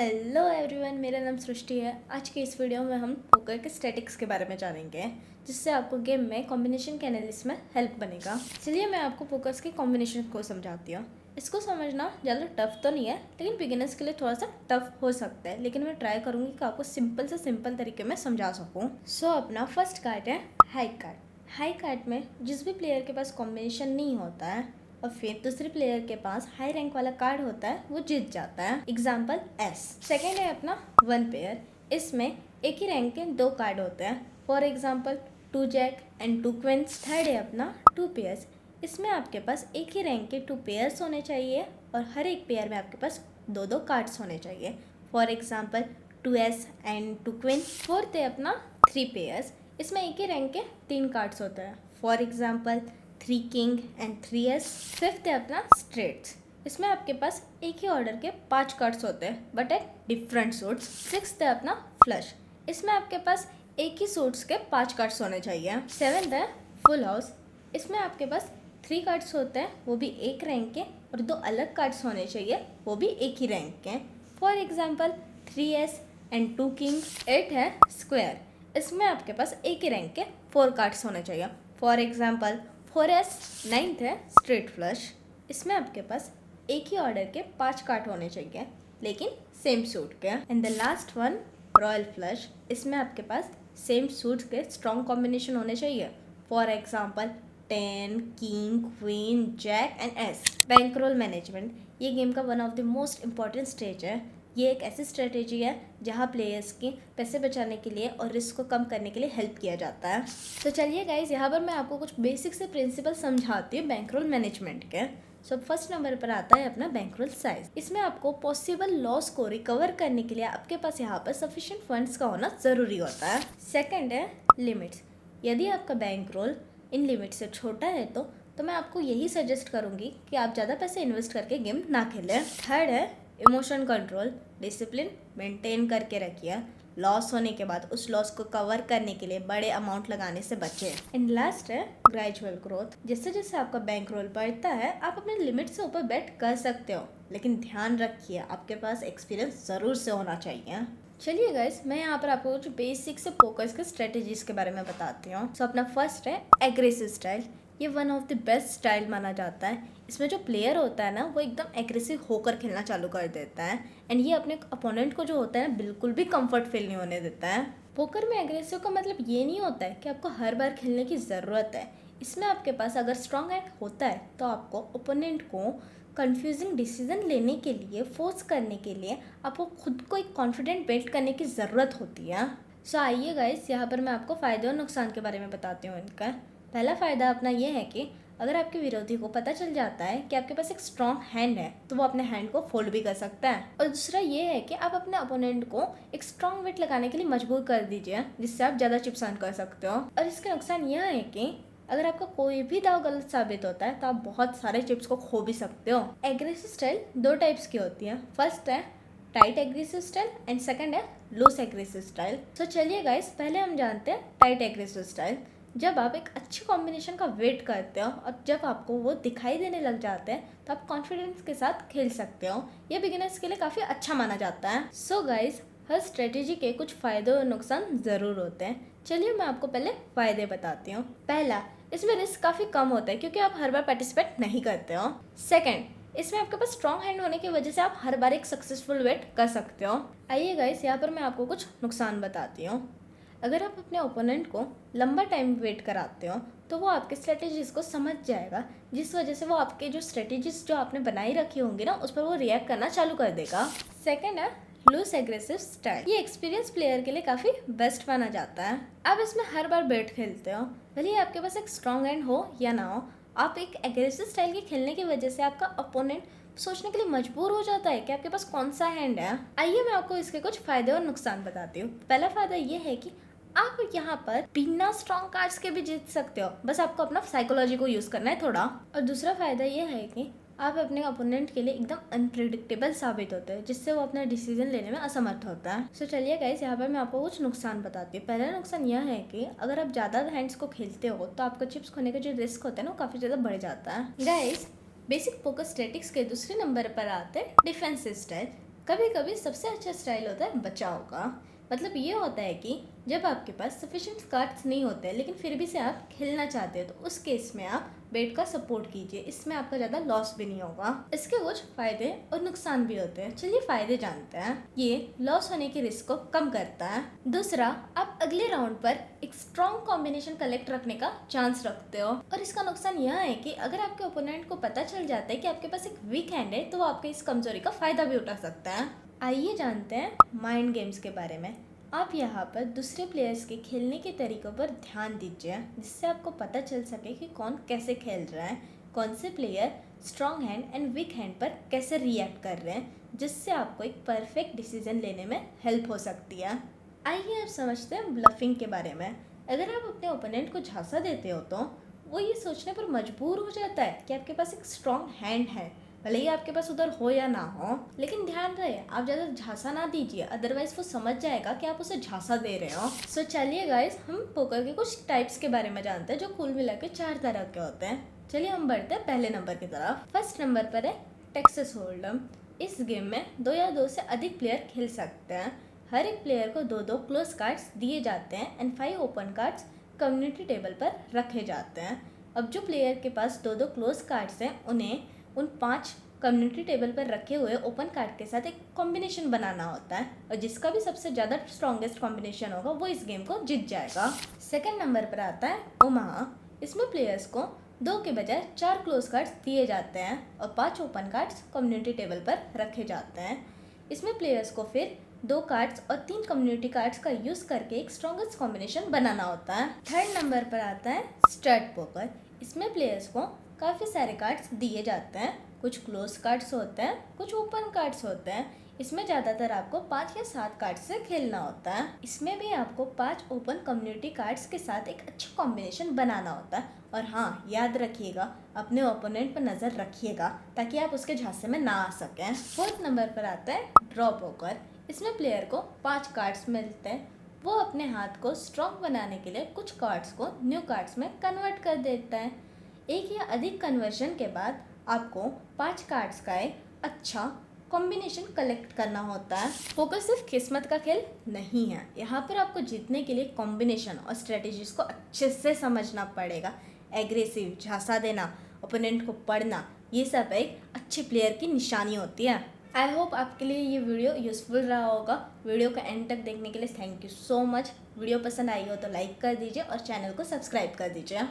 Hello everyone, मेरा नाम सृष्टि है। आज की इस वीडियो में हम पोकर के स्टैटिक्स के बारे में जानेंगे, जिससे आपको गेम में कॉम्बिनेशन के एनालिसिस में हेल्प बनेगा। चलिए मैं आपको पोकर्स के कॉम्बिनेशन को समझाती हूँ। इसको समझना ज़्यादा टफ तो नहीं है, लेकिन बिगिनर्स के लिए थोड़ा सा टफ हो सकता है, लेकिन मैं ट्राई करूँगी कि आपको सिंपल से सिंपल तरीके में समझा सकूँ। अपना फर्स्ट कार्ड है हाई कार्ड। हाई कार्ड में जिस भी प्लेयर के पास कॉम्बिनेशन नहीं होता है और फिर दूसरे प्लेयर के पास हाई रैंक वाला कार्ड होता है, वो जीत जाता है। Example S. सेकेंड है अपना वन पेयर। इसमें एक ही रैंक के दो कार्ड होते हैं, for example two jack and two queens. Third है अपना टू पेयर्स। इसमें आपके पास एक ही रैंक के टू पेयर्स होने चाहिए और हर एक पेयर में आपके पास दो दो कार्ड्स होने चाहिए, for example two ace and two queen. Fourth है अपना थ्री पेयर्स। इसमें एक ही रैंक के तीन कार्ड्स होते हैं, for example three king and three S. Fifth है अपना स्ट्रेट्स। इसमें आपके पास एक ही ऑर्डर के 5 कार्ड्स होते हैं but at different suits. Sixth है अपना फ्लश। इसमें आपके पास एक ही सूट्स के 5 कार्ड्स होने चाहिए। सेवेंथ है फुल हाउस। इसमें आपके पास 3 कार्ड्स होते हैं, वो भी एक रैंक के, और दो अलग कार्ड्स होने चाहिए, वो भी एक ही रैंक के, for example 3s and 2 king. 8 है स्क्वायर। इसमें आपके पास एक ही रैंक के 4 कार्ड्स होने चाहिए, फॉर एग्जाम्पल 4s। 9th है स्ट्रेट फ्लश। इसमें आपके पास एक ही ऑर्डर के 5 कार्ड होने चाहिए, लेकिन सेम सूट के। And the last one royal flush. इसमें आपके पास सेम सूट के स्ट्रॉन्ग कॉम्बिनेशन होने चाहिए, for example 10 king queen jack and ace. Bankroll management ये गेम का one of the most important stage है। ये एक ऐसी स्ट्रेटेजी है जहाँ प्लेयर्स के पैसे बचाने के लिए और रिस्क को कम करने के लिए हेल्प किया जाता है। तो चलिए गाइज, यहाँ पर मैं आपको कुछ बेसिक से प्रिंसिपल समझाती हूँ बैंकरोल मैनेजमेंट के। फर्स्ट नंबर पर आता है अपना बैंकरोल साइज। इसमें आपको पॉसिबल लॉस को रिकवर करने के लिए आपके पास यहाँ पर सफिशिएंट फंड्स का होना जरूरी होता है। सेकेंड है लिमिट्स। यदि आपका बैंकरोल इन लिमिट से छोटा है तो मैं आपको यही सजेस्ट करूँगी कि आप ज़्यादा पैसे इन्वेस्ट करके गेम ना खेलें। थर्ड है इमोशन कंट्रोल। डिसिप्लिन मेंटेन करके रखिए। लॉस होने के बाद उस लॉस को कवर करने के लिए बड़े अमाउंट लगाने से बचें। एंड लास्ट है ग्रेजुअल ग्रोथ। जैसे जैसे आपका बैंक रोल बढ़ता है, आप अपने लिमिट से ऊपर बेट कर सकते हो, लेकिन ध्यान रखिए आपके पास एक्सपीरियंस ज़रूर से होना चाहिए। चलिए गाइस, मैं यहाँ पर आपको कुछ बेसिक से पोकर्स के स्ट्रेटेजीज के बारे में बताती हूँ। अपना फर्स्ट है एग्रेसिव स्टाइल। ये one of the best style माना जाता है। इसमें जो प्लेयर होता है ना, वो एकदम एग्रेसिव होकर खेलना चालू कर देता है एंड ये अपने अपोनेंट को जो होता है ना, बिल्कुल भी कंफर्ट फील नहीं होने देता है। पोकर में एग्रेसिव का मतलब ये नहीं होता है कि आपको हर बार खेलने की ज़रूरत है। इसमें आपके पास अगर स्ट्रॉन्ग हैंड होता है तो आपको ओपोनेंट को कंफ्यूजिंग डिसीजन लेने के लिए, फोर्स करने के लिए आपको खुद को एक कॉन्फिडेंट बिल्ड करने की ज़रूरत होती है। आइए गाइस, यहाँ पर मैं आपको फ़ायदे और नुकसान के बारे में बताती हूँ इनका। पहला फ़ायदा अपना ये है कि अगर आपके विरोधी को पता चल जाता है कि आपके पास एक स्ट्रॉन्ग हैंड है, तो वो अपने हैंड को फोल्ड भी कर सकता है। और दूसरा ये है कि आप अपने अपोनेंट को एक स्ट्रॉन्ग वेट लगाने के लिए मजबूर कर दीजिए, जिससे आप ज़्यादा चिप्स अर्न कर सकते हो। और इसके नुकसान यह है कि अगर आपका कोई भी दाव गलत साबित होता है तो आप बहुत सारे चिप्स को खो भी सकते हो। एग्रेसिव स्टाइल 2 टाइप्स की होती है। फर्स्ट है tight aggressive style and second है लूज एग्रेसिव स्टाइल। चलिए गाइस, पहले हम जानते हैं टाइट एग्रेसिव स्टाइल। जब आप एक अच्छी कॉम्बिनेशन का वेट करते हो और जब आपको वो दिखाई देने लग जाते हैं, तो आप कॉन्फिडेंस के साथ खेल सकते हो। ये बिगिनर्स के लिए काफ़ी अच्छा माना जाता है। गाइस, हर स्ट्रेटेजी के कुछ फ़ायदे और नुकसान ज़रूर होते हैं। चलिए मैं आपको पहले फ़ायदे बताती हूँ। पहला, इसमें रिस्क काफ़ी कम होता है क्योंकि आप हर बार पार्टिसिपेट नहीं करते हो। सेकेंड, इसमें आपके पास स्ट्रॉन्ग हैंड होने की वजह से आप हर बार एक सक्सेसफुल वेट कर सकते हो। आइए गाइस, यहाँ पर मैं आपको कुछ नुकसान बताती हूँ। अगर आप अपने ओपोनेंट को लंबा टाइम वेट कराते हो तो वो आपके स्ट्रेटेजीज को समझ जाएगा, जिस वजह से वो आपके जो स्ट्रेटेजीज जो आपने बनाई रखी होंगी ना, उस पर वो रिएक्ट करना चालू कर देगा। सेकेंड है लूज एग्रेसिव स्टाइल। ये एक्सपीरियंस प्लेयर के लिए काफ़ी बेस्ट माना जाता है। आप इसमें हर बार बेट खेलते हो, भले ही आपके पास एक स्ट्रॉन्ग हैंड हो या ना हो। आप एक एग्रेसिव स्टाइल के खेलने की वजह से आपका अपोनेंट सोचने के लिए मजबूर हो जाता है कि आपके पास कौन सा हैंड है। आइए मैं आपको इसके कुछ फायदे और नुकसान बताती हूँ। पहला फायदा ये है कि आप यहाँ पर बिना स्ट्रॉन्ग कार्ड्स के भी जीत सकते हो, बस आपको अपना साइकोलॉजी को यूज करना है थोड़ा। और दूसरा फायदा ये है कि आप अपने अपोनेंट के लिए एकदम अनप्रिडिक्टेबल साबित होते हैं, जिससे वो अपना डिसीजन लेने में असमर्थ होता है। चलिए गाइस, यहाँ पर मैं आपको कुछ नुकसान बताती हूँ। पहला नुकसान यह है कि अगर आप ज़्यादा हैंड्स को खेलते हो तो आपको चिप्स खोने का जो रिस्क होता है ना, वो काफ़ी ज़्यादा बढ़ जाता है। गाइस, बेसिक पोकर स्टैटिक्स के दूसरे नंबर पर आते हैं डिफेंसिव स्टाइल। कभी कभी सबसे अच्छा स्टाइल होता है बचाव का। मतलब ये होता है कि जब आपके पास सफिशिएंट कार्ड्स नहीं होते हैं लेकिन फिर भी से आप खेलना चाहते हो, तो उस केस में आप बेट का सपोर्ट कीजिए। इसमें आपका ज़्यादा लॉस भी नहीं होगा। इसके कुछ फायदे और नुकसान भी होते हैं। चलिए फायदे जानते हैं। ये लॉस होने के रिस्क को कम करता है। दूसरा, आप अगले राउंड पर एक स्ट्रॉन्ग कॉम्बिनेशन कलेक्ट रखने का चांस रखते हो। और इसका नुकसान यह है कि अगर आपके ओपोनेंट को पता चल जाता है कि आपके पास एक वीक हैंड है, तो वो आपके इस कमजोरी का फायदा भी उठा सकता है। आइए जानते हैं माइंड गेम्स के बारे में। आप यहाँ पर दूसरे प्लेयर्स के खेलने के तरीकों पर ध्यान दीजिए, जिससे आपको पता चल सके कि कौन कैसे खेल रहा है, कौन से player strong hand and weak hand पर कैसे रिएक्ट कर रहे हैं, जिससे आपको एक परफेक्ट डिसीजन लेने में हेल्प हो सकती है। आइए अब समझते हैं ब्लफिंग के बारे में। अगर आप अपने ओपोनेंट को झांसा देते हो तो वो ये सोचने पर मजबूर हो जाता है कि आपके पास एक स्ट्रॉन्ग हैंड है, भले ही आपके पास उधर हो या ना हो। लेकिन ध्यान रहे, आप ज़्यादा झांसा ना दीजिए, अदरवाइज वो समझ जाएगा कि आप उसे झांसा दे रहे हो। सो चलिए गाइस, हम पोकर के कुछ टाइप्स के बारे में जानते हैं, जो कुल मिला के 4 तरह के होते हैं। चलिए हम बढ़ते हैं पहले नंबर की तरफ। फर्स्ट नंबर पर है टेक्सास होल्डम। इस गेम में 2 या 2 से अधिक प्लेयर खेल सकते हैं। हर एक प्लेयर को 2-2 क्लोज कार्ड्स दिए जाते हैं and 5 open cards community table पर रखे जाते हैं। अब जो प्लेयर के पास 2-2 क्लोज कार्ड्स हैं, उन्हें उन 5 कम्युनिटी टेबल पर रखे हुए ओपन कार्ड के साथ एक कॉम्बिनेशन बनाना होता है, और जिसका भी सबसे ज़्यादा स्ट्रॉन्गेस्ट कॉम्बिनेशन होगा वो इस गेम को जीत जाएगा। सेकंड नंबर पर आता है ओमाहा। इसमें प्लेयर्स को 2 के बजाय 4 क्लोज कार्ड्स दिए जाते हैं और 5 ओपन कार्ड्स कम्युनिटी टेबल पर रखे जाते हैं। इसमें प्लेयर्स को फिर 2 कार्ड्स और 3 कम्युनिटी कार्ड्स का यूज़ करके एक स्ट्रॉन्गेस्ट कॉम्बिनेशन बनाना होता है। थर्ड नंबर पर आता है स्टड पोकर। इसमें प्लेयर्स को काफ़ी सारे कार्ड्स दिए जाते हैं, कुछ क्लोज कार्ड्स होते हैं, कुछ ओपन कार्ड्स होते हैं। इसमें ज़्यादातर आपको 5 या 7 कार्ड से खेलना होता है। इसमें भी आपको 5 ओपन कम्युनिटी कार्ड्स के साथ एक अच्छा कॉम्बिनेशन बनाना होता है। और हाँ, याद रखिएगा, अपने ओपोनेंट पर नज़र रखिएगा ताकि आप उसके झांसे में ना आ सकें। फोर्थ नंबर पर आता है ड्रॉ पोकर। इसमें प्लेयर को 5 कार्ड्स मिलते हैं। वो अपने हाथ को स्ट्रॉन्ग बनाने के लिए कुछ कार्ड्स को न्यू कार्ड्स में कन्वर्ट कर देता है। एक या अधिक कन्वर्जन के बाद आपको 5 कार्ड्स का एक अच्छा कॉम्बिनेशन कलेक्ट करना होता है। पोकर सिर्फ किस्मत का खेल नहीं है। यहाँ पर आपको जीतने के लिए कॉम्बिनेशन और स्ट्रेटेजीज को अच्छे से समझना पड़ेगा। एग्रेसिव, झांसा देना, ओपोनेंट को पढ़ना, ये सब एक अच्छे प्लेयर की निशानी होती है। आई होप आपके लिए ये वीडियो यूज़फुल रहा होगा। वीडियो को एंड तक देखने के लिए thank you so much. Video पसंद आई हो तो लाइक कर दीजिए और चैनल को सब्सक्राइब कर दीजिए।